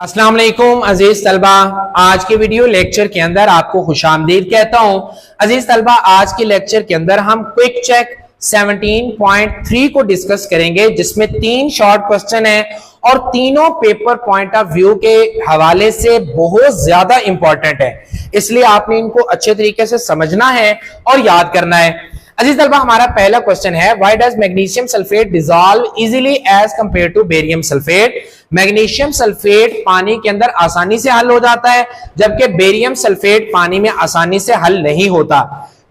अस्सलाम वालेकुम अजीज तलबा, आज के वीडियो लेक्चर के अंदर आपको खुशामदीद कहता हूं। अजीज तलबा, आज के लेक्चर के अंदर हम क्विक चेक 17.3 को डिस्कस करेंगे, जिसमें 3 शॉर्ट क्वेश्चन हैं और तीनों पेपर पॉइंट ऑफ व्यू के हवाले से बहुत ज्यादा इंपॉर्टेंट है, इसलिए आपने इनको अच्छे तरीके से समझना है और याद करना है। अजीज तलबा, हमारा पहला क्वेश्चन है, why does magnesium sulphate dissolve easily as compare to barium sulphate. Magnesium sulphate पानी के अंदर आसानी से हल हो जाता है, जबकि बेरियम सल्फेट पानी में आसानी से हल नहीं होता।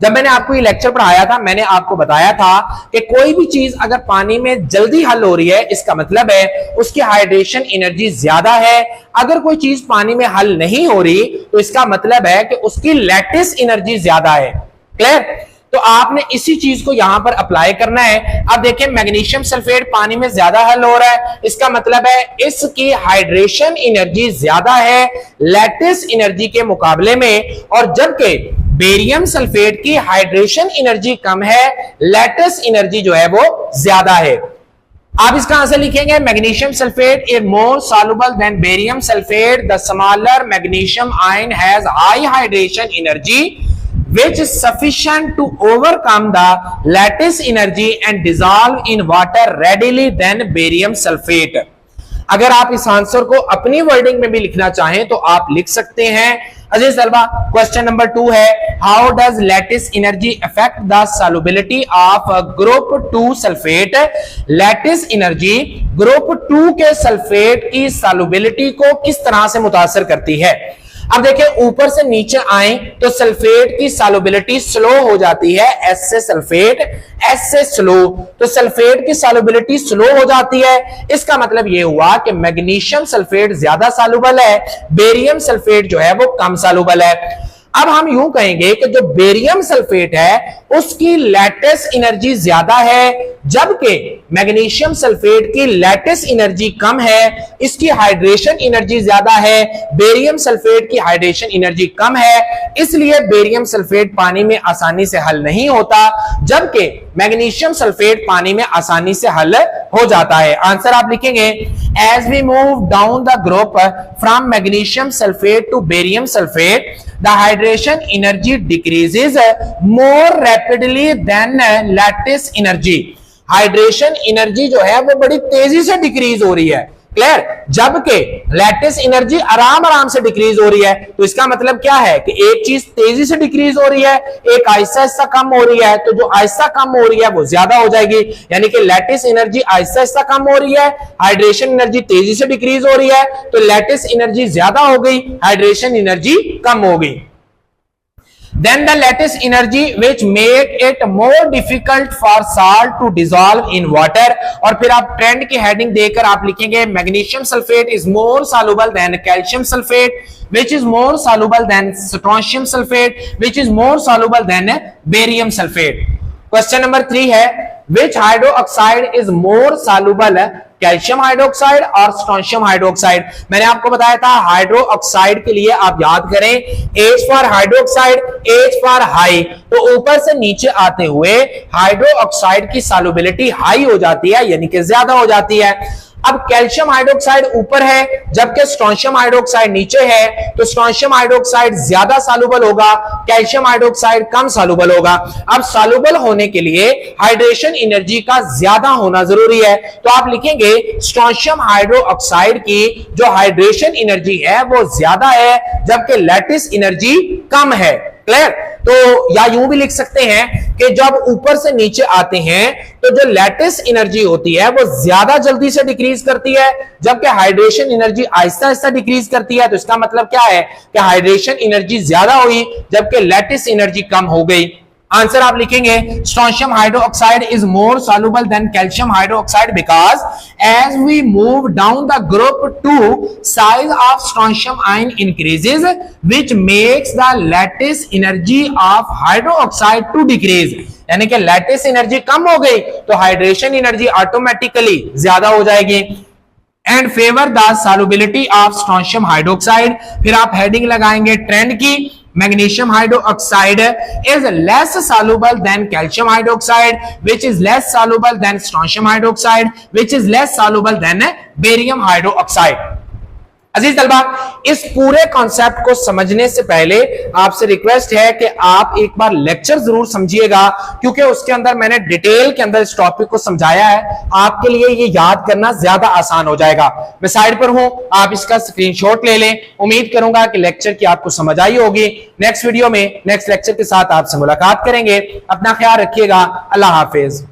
जब मैंने आपको ये लेक्चर पढ़ाया था, मैंने आपको बताया था कि कोई भी चीज अगर पानी में जल्दी हल हो रही है, इसका मतलब है उसकी हाइड्रेशन एनर्जी ज्यादा है। अगर कोई चीज पानी में हल नहीं हो रही तो इसका मतलब है कि उसकी लैटिस एनर्जी ज्यादा है। क्लियर? तो आपने इसी चीज को यहां पर अप्लाई करना है। अब देखिए, मैग्नीशियम सल्फेट पानी में ज्यादा हल हो रहा है, इसका मतलब है इसकी हाइड्रेशन एनर्जी ज्यादा है लैटिस एनर्जी के मुकाबले में, और जबकि बेरियम सल्फेट की हाइड्रेशन एनर्जी कम है, लैटिस एनर्जी जो है वो ज्यादा है। आप इसका आंसर लिखेंगे, magnesium sulphate is more soluble than barium sulphate, the smaller magnesium ion has high hydration energy which is sufficient to overcome the lattice energy and dissolve in water readily than barium sulfate। अगर आप इस answer को अपनी wording में भी लिखना चाहें तो आप लिख सकते हैं। अजीज तलबा, क्वेश्चन नंबर 2 है, how does lattice energy affect the solubility of group 2 sulphate. Lattice energy group 2 के सल्फेट की सॉल्युबिलिटी को किस तरह से मुतासर करती है। अब देखिए, ऊपर से नीचे आए तो सल्फेट की सॉल्युबिलिटी स्लो हो जाती है, एस से सल्फेट, एस से स्लो, तो सल्फेट की सॉल्युबिलिटी स्लो हो जाती है। इसका मतलब यह हुआ कि मैग्नीशियम सल्फेट ज्यादा सॉल्युबल है, बेरियम सल्फेट जो है वो कम सॉल्युबल है। अब हम यूं कहेंगे कि जो बेरियम सल्फेट है उसकी लैटिस एनर्जी ज्यादा है, जबकि मैग्नीशियम सल्फेट की लैटिस एनर्जी कम है, इसकी हाइड्रेशन एनर्जी ज्यादा है, बेरियम सल्फेट की हाइड्रेशन एनर्जी कम है, इसलिए बेरियम सल्फेट पानी में आसानी से हल नहीं होता, जबकि मैग्नीशियम सल्फेट पानी में आसानी से हल हो जाता है। आंसर आप लिखेंगे, as we move down the group from magnesium sulphate to barium sulphate the hydration energy decreases more rapidly than lattice energy। Hydration energy जो है वो बड़ी तेजी से डिक्रीज हो रही है। क्लियर? जबकि लैटिस एनर्जी आराम आराम से डिक्रीज हो रही है। तो इसका मतलब क्या है कि एक चीज तेजी से डिक्रीज हो रही है, एक आहिस्ता आहिस्ता कम हो रही है, तो जो आहिस्ता कम हो रही है वो ज्यादा हो जाएगी, यानी कि लैटिस एनर्जी आहिस्ता आहिस्ता कम हो रही है, हाइड्रेशन एनर्जी तेजी से डिक्रीज हो रही है, तो लैटिस एनर्जी ज्यादा हो गई, हाइड्रेशन एनर्जी कम हो गई। Then the lattice energy which make it more difficult for salt to dissolve in water। और फिर आप ट्रेंड की हेडिंग देकर आप लिखेंगे, magnesium sulphate is more soluble than calcium sulfate, which is more soluble than strontium sulfate, which is more soluble than barium sulfate। Question number 3 है, which hydroxide is more soluble, calcium hydroxide और strontium hydroxide. मैंने आपको बताया था hydro oxide के लिए आप याद करें, H for hydroxide, H for high, तो ऊपर से नीचे आते हुए हाइड्रो ऑक्साइड की सॉल्युबिलिटी हाई हो जाती है, यानी कि ज्यादा हो जाती है। अब कैल्शियम हाइड्रोक्साइड ऊपर है जबकि स्ट्रोंशियम हाइड्रोक्साइड नीचे है, तो स्ट्रोंशियम हाइड्रोक्साइड ज्यादा सॉल्युबल होगा, कैल्शियम हाइड्रोक्साइड कम सॉल्युबल होगा। अब सॉल्युबल होने के लिए हाइड्रेशन एनर्जी का ज्यादा होना जरूरी है, तो आप लिखेंगे स्ट्रोंशियम हाइड्रोक्साइड की जो हाइड्रेशन एनर्जी है वो ज्यादा है, जबकि लैटिस एनर्जी कम है। क्लियर? तो या यूं भी लिख सकते हैं कि जब ऊपर से नीचे आते हैं तो जो लैटिस एनर्जी होती है वो ज्यादा जल्दी से डिक्रीज करती है, जबकि hydration energy Aahista Aahista decrease करती है। तो इसका मतलब क्या है कि हाइड्रेशन एनर्जी ज्यादा हुई जबकि लैटिस एनर्जी कम हो गई। आंसर आप लिखेंगे, strontium hydroxide is more soluble than calcium hydroxide because as we move down the group 2 size of strontium ion increases which makes the lattice energy of hydroxide to decrease. यानी कि lattice energy कम हो गई तो hydration energy automatically ज्यादा हो जाएगी। And favour the solubility of strontium hydroxide. फिर आप हेडिंग लगाएंगे ट्रेंड की, magnesium hydroxide is less soluble than calcium hydroxide, which is less soluble than strontium hydroxide, which is less soluble than barium hydroxide. अजीज तलबा, इस पूरे concept को समझने से पहले आपसे रिक्वेस्ट है कि आप एक बार लेक्चर जरूर समझिएगा, क्योंकि उसके अंदर मैंने डिटेल के अंदर इस टॉपिक को समझाया है। आपके लिए ये याद करना ज्यादा आसान हो जाएगा। मैं साइड पर हूं, आप इसका स्क्रीनशॉट ले लें। उम्मीद करूंगा कि लेक्चर की आपको समझ आई होगी। नेक्स्ट वीडियो में नेक्स्ट लेक्चर के साथ आपसे मुलाकात करेंगे। अपना ख्याल रखिएगा। अल्लाह हाफिज।